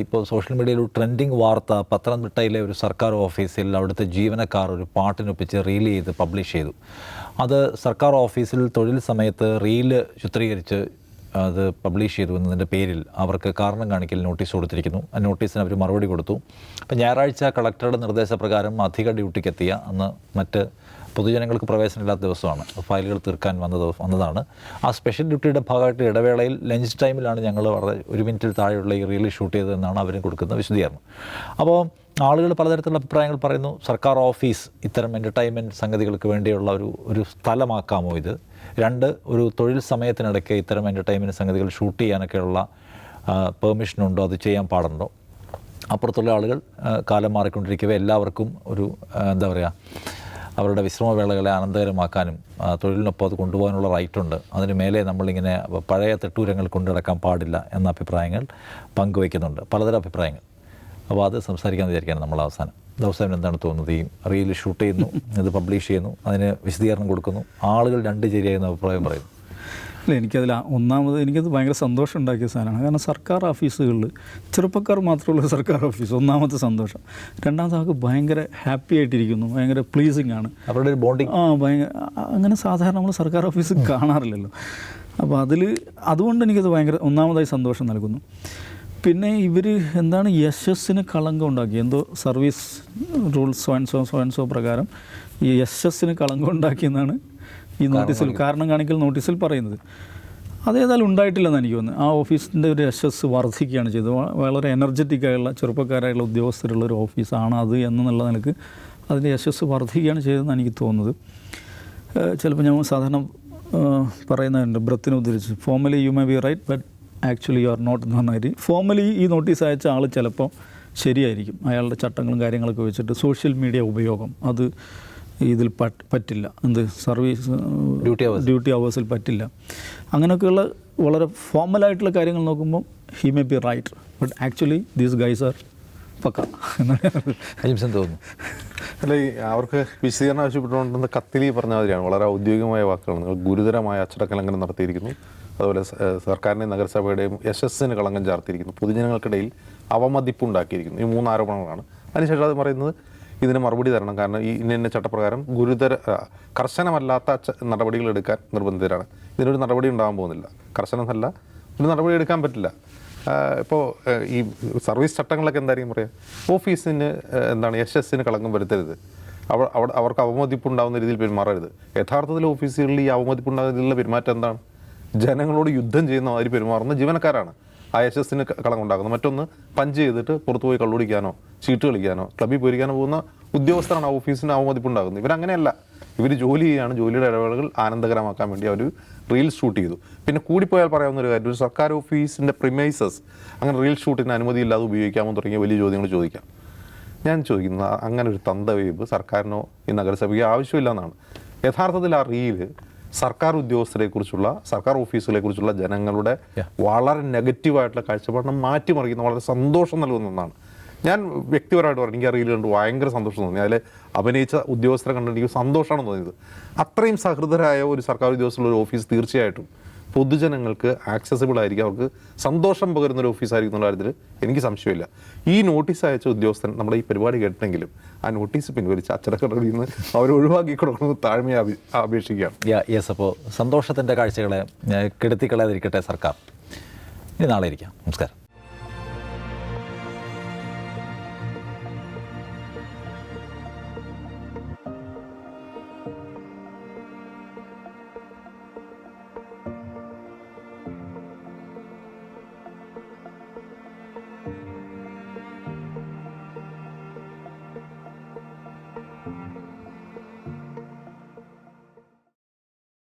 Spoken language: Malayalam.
ഇപ്പോൾ സോഷ്യൽ മീഡിയയിൽ ഒരു ട്രെൻഡിങ് വാർത്ത, പത്തനംതിട്ടയിലെ ഒരു സർക്കാർ ഓഫീസിൽ അവിടുത്തെ ജീവനക്കാർ ഒരു പാട്ടിനൊപ്പിച്ച് റീൽ ചെയ്ത് പബ്ലിഷ് ചെയ്തു. അത് സർക്കാർ ഓഫീസിൽ തൊഴിൽ സമയത്ത് റീല് ചിത്രീകരിച്ച് അത് പബ്ലിഷ് ചെയ്തു എന്നതിൻ്റെ പേരിൽ അവർക്ക് കാരണം കാണിക്കൽ നോട്ടീസ് കൊടുത്തിരിക്കുന്നു. ആ നോട്ടീസിന് അവർ മറുപടി കൊടുത്തു. അപ്പോൾ ഞായറാഴ്ച കളക്ടറുടെ നിർദ്ദേശപ്രകാരം അധിക ഡ്യൂട്ടിക്കെത്തിയ അന്ന് മറ്റ് പൊതുജനങ്ങൾക്ക് പ്രവേശനമില്ലാത്ത ദിവസമാണ്, ഫയലുകൾ തീർക്കാൻ വന്നതാണ്. ആ സ്പെഷ്യൽ ഡ്യൂട്ടിയുടെ ഭാഗമായിട്ട് ഇടവേളയിൽ ലഞ്ച് ടൈമിലാണ് ഞങ്ങൾ വളരെ 1 മിനിറ്റിൽ താഴെയുള്ള ഈ റീൽ ഷൂട്ട് ചെയ്തതെന്നാണ് അവരും കൊടുക്കുന്ന വിശദീകരണം. അപ്പോൾ ആളുകൾ പലതരത്തിലുള്ള അഭിപ്രായങ്ങൾ പറയുന്നു. സർക്കാർ ഓഫീസ് ഇത്തരം എൻ്റർടൈൻമെൻറ്റ് സംഗതികൾക്ക് വേണ്ടിയുള്ള ഒരു സ്ഥലമാക്കാമോ ഇത്? 2, ഒരു തൊഴിൽ സമയത്തിനിടയ്ക്ക് ഇത്തരം എൻ്റർടൈൻമെൻറ്റ് സംഗതികൾ ഷൂട്ട് ചെയ്യാനൊക്കെയുള്ള പെർമിഷനുണ്ടോ? അത് ചെയ്യാൻ പാടുണ്ടോ? അപ്പുറത്തുള്ള ആളുകൾ കാലം മാറിക്കൊണ്ടിരിക്കവേ എല്ലാവർക്കും ഒരു എന്താ പറയുക, അവരുടെ വിശ്രമവേളകളെ ആനന്ദകരമാക്കാനും തൊഴിലിനൊപ്പം അത് കൊണ്ടുപോകാനുള്ള റൈറ്റുണ്ട്. അതിന് മേലെ നമ്മളിങ്ങനെ പഴയ തെട്ടൂരങ്ങൾ കൊണ്ടുനടക്കാൻ പാടില്ല എന്ന അഭിപ്രായങ്ങൾ പങ്കുവയ്ക്കുന്നുണ്ട്, പലതരം അഭിപ്രായങ്ങൾ. അപ്പോൾ അത് സംസാരിക്കാൻ വിചാരിക്കുകയാണ് നമ്മൾ അവസാനം. ദിവസം എന്താണ് തോന്നുന്നത്? ഈ റീൽ ഷൂട്ട് ചെയ്യുന്നു, ഇത് പബ്ലിഷ് ചെയ്യുന്നു, അതിന് വിശദീകരണം കൊടുക്കുന്നു, ആളുകൾ 2 ശരിയായെന്ന അഭിപ്രായം പറയുന്നു. അല്ല, എനിക്കത് ഭയങ്കര സന്തോഷം ഉണ്ടാക്കിയ സാധനമാണ്. കാരണം സർക്കാർ ഓഫീസുകളിൽ ചെറുപ്പക്കാർ മാത്രമുള്ള സർക്കാർ ഓഫീസ്, ഒന്നാമത്തെ സന്തോഷം. രണ്ടാമത്തെ ആൾക്ക് ഭയങ്കര ഹാപ്പി ആയിട്ടിരിക്കുന്നു, ഭയങ്കര പ്ലീസിങ് ആണ് അവരുടെ ഒരു ബോണ്ടിങ്. ഭയങ്കര അങ്ങനെ സാധാരണ നമ്മൾ സർക്കാർ ഓഫീസ് കാണാറില്ലല്ലോ. അപ്പോൾ അതുകൊണ്ട് എനിക്കത് ഭയങ്കര ഒന്നാമതായി സന്തോഷം നൽകുന്നു. പിന്നെ ഇവർ എന്താണ് യശസ്സിന് കളങ്കം ഉണ്ടാക്കി, എന്തോ സർവീസ് റൂൾസ് സോ പ്രകാരം ഈ യശസ്സിന് കളങ്കം ഉണ്ടാക്കിയെന്നാണ് ഈ നോട്ടീസിൽ, കാരണം കാണിക്കൽ നോട്ടീസിൽ പറയുന്നത്. അതേതായാലും ഉണ്ടായിട്ടില്ലെന്ന് എനിക്ക് തോന്നുന്നു. ആ ഓഫീസിൻ്റെ ഒരു യശസ് വർദ്ധിക്കുകയാണ് ചെയ്തത്. വളരെ എനർജറ്റിക്കായുള്ള ചെറുപ്പക്കാരായുള്ള ഉദ്യോഗസ്ഥരുള്ളൊരു ഓഫീസാണ് അത് എന്നുള്ള നിലക്ക് അതിൻ്റെ യശസ് വർദ്ധിക്കുകയാണ് ചെയ്തതെന്ന് എനിക്ക് തോന്നുന്നത്. ചിലപ്പോൾ ഞാൻ സാധാരണ പറയുന്നതുണ്ട്, ബ്രത്തിനെ ഉദ്ധരിച്ച്, formally you may be right but actually you are not എന്ന് പറഞ്ഞാൽ, ഫോർമലി ഈ നോട്ടീസ് അയച്ച ആൾ ചിലപ്പോൾ ശരിയായിരിക്കും, അയാളുടെ ചട്ടങ്ങളും കാര്യങ്ങളൊക്കെ വെച്ചിട്ട് സോഷ്യൽ മീഡിയ ഉപയോഗം അത് ഇതിൽ പറ്റില്ല, സർവീസ് ഡ്യൂട്ടി അവേഴ്സിൽ പറ്റില്ല. അങ്ങനെയൊക്കെയുള്ള വളരെ ഫോർമലായിട്ടുള്ള കാര്യങ്ങൾ നോക്കുമ്പോൾ he may be right but actually these guys are പക്ക എന്നാണ് തോന്നുന്നു. അല്ല, അവർക്ക് വിശദീകരണം ആവശ്യപ്പെട്ടുകൊണ്ടെന്ന് കത്തിൽ പറഞ്ഞ മാതിരിയാണ്. വളരെ ഔദ്യോഗികമായ വാക്കുകൾ. നിങ്ങൾ ഗുരുതരമായ അച്ചടക്കലംഘനം നടത്തിയിരിക്കുന്നു, അതുപോലെ സർക്കാരിൻ്റെയും നഗരസഭയുടെയും യശസ്സിന് കളങ്കം ചാർത്തിയിരിക്കുന്നു, പൊതുജനങ്ങൾക്കിടയിൽ അവമതിപ്പുണ്ടാക്കിയിരിക്കുന്നു. ഈ 3 ആരോപണങ്ങളാണ്. അതിനുശേഷം അത് പറയുന്നത് ഇതിന് മറുപടി തരണം, കാരണം ഈ ഇന്ന ചട്ടപ്രകാരം കർശനമല്ലാത്ത നടപടികൾ എടുക്കാൻ നിർബന്ധിതരാണ്. ഇതിനൊരു നടപടി ഉണ്ടാകാൻ പോകുന്നില്ല. കർശനമല്ല, ഒരു നടപടി എടുക്കാൻ പറ്റില്ല. ഇപ്പോൾ ഈ സർവീസ് ചട്ടങ്ങളൊക്കെ എന്തായിരിക്കും പറയുക, ഓഫീസിന് യശസ്സിന് കളങ്കം വരുത്തരുത്, അവർക്ക് അവമതിപ്പുണ്ടാകുന്ന രീതിയിൽ പെരുമാറരുത്. യഥാർത്ഥത്തിൽ ഓഫീസുകളിൽ ഈ അവമതിപ്പുണ്ടാകുന്ന രീതിയിലുള്ള പെരുമാറ്റം എന്താണ്? ജനങ്ങളോട് യുദ്ധം ചെയ്യുന്ന മാതിരി പെരുമാറുന്ന ജീവനക്കാരാണ് ആ യശസ്സിന് കളങ്കം ഉണ്ടാക്കുന്നത്. മറ്റൊന്ന്, പഞ്ച് ചെയ്തിട്ട് പുറത്തു പോയി കള്ളുടിക്കാനോ ചീട്ട് കളിക്കാനോ ക്ലബ്ബിൽ പോയിരിക്കാനോ പോകുന്ന ഉദ്യോഗസ്ഥരാണ് ആ ഓഫീസിന് അവമതിപ്പുണ്ടാകുന്നത്. ഇവരങ്ങനെയല്ല, ഇവർ ജോലി ചെയ്യുകയാണ്. ജോലിയുടെ ഇടവേളകൾ ആനന്ദകരമാക്കാൻ വേണ്ടി അവർ റീൽ ഷൂട്ട് ചെയ്തു. പിന്നെ കൂടിപ്പോയാൽ പറയാവുന്ന ഒരു കാര്യം, ഒരു സർക്കാർ ഓഫീസിൻ്റെ പ്രിമൈസസ് അങ്ങനെ റീൽ ഷൂട്ടിന് അനുമതിയില്ലാതെ ഉപയോഗിക്കാമോ തുടങ്ങിയ വലിയ ചോദ്യങ്ങൾ ചോദിക്കാം. ഞാൻ ചോദിക്കുന്നത്, അങ്ങനെ ഒരു തന്തവയ്പ് സർക്കാരിനോ ഈ നഗരസഭയ്ക്ക് ആവശ്യമില്ല എന്നാണ്. യഥാർത്ഥത്തിൽ ആ റീല് സർക്കാർ ഉദ്യോഗസ്ഥരെക്കുറിച്ചുള്ള, സർക്കാർ ഓഫീസുകളെക്കുറിച്ചുള്ള ജനങ്ങളുടെ വളരെ നെഗറ്റീവായിട്ടുള്ള കാഴ്ചപ്പാടിനെ മാറ്റിമറിക്കുന്ന വളരെ സന്തോഷം നൽകുന്ന ഒന്നാണ്. ഞാൻ വ്യക്തിപരമായിട്ട് പറഞ്ഞു, എനിക്ക് ആ റീൽ കണ്ട് ഭയങ്കര സന്തോഷം തോന്നി. അതിൽ അഭിനയിച്ച ഉദ്യോഗസ്ഥരെ കണ്ടിട്ട് എനിക്ക് സന്തോഷമാണ് തോന്നിയത്. അത്രയും സഹൃദരായ ഒരു സർക്കാർ ഉദ്യോഗസ്ഥരുടെ ഒരു ഓഫീസ് തീർച്ചയായിട്ടും പൊതുജനങ്ങൾക്ക് ആക്സസിബിൾ ആയിരിക്കും, അവർക്ക് സന്തോഷം പകരുന്നൊരു ഓഫീസായിരിക്കും എന്നുള്ള കാര്യത്തിൽ എനിക്ക് സംശയമില്ല. ഈ നോട്ടീസ് അയച്ച ഉദ്യോഗസ്ഥൻ നമ്മുടെ ഈ പരിപാടി കേട്ടെങ്കിലും ആ നോട്ടീസ് പിൻവലിച്ച് അച്ചടക്കടയിൽ നിന്ന് അവർ ഒഴിവാക്കി കൊടുക്കുന്നത് താഴ്മയെ അപേക്ഷിക്കുകയാണ്. അപ്പോൾ സന്തോഷത്തിൻ്റെ കാഴ്ചകളെ കെടുത്തിക്കളയാതിരിക്കട്ടെ സർക്കാർ. ഇനി നാളെ ഇരിക്കാം. നമസ്കാരം.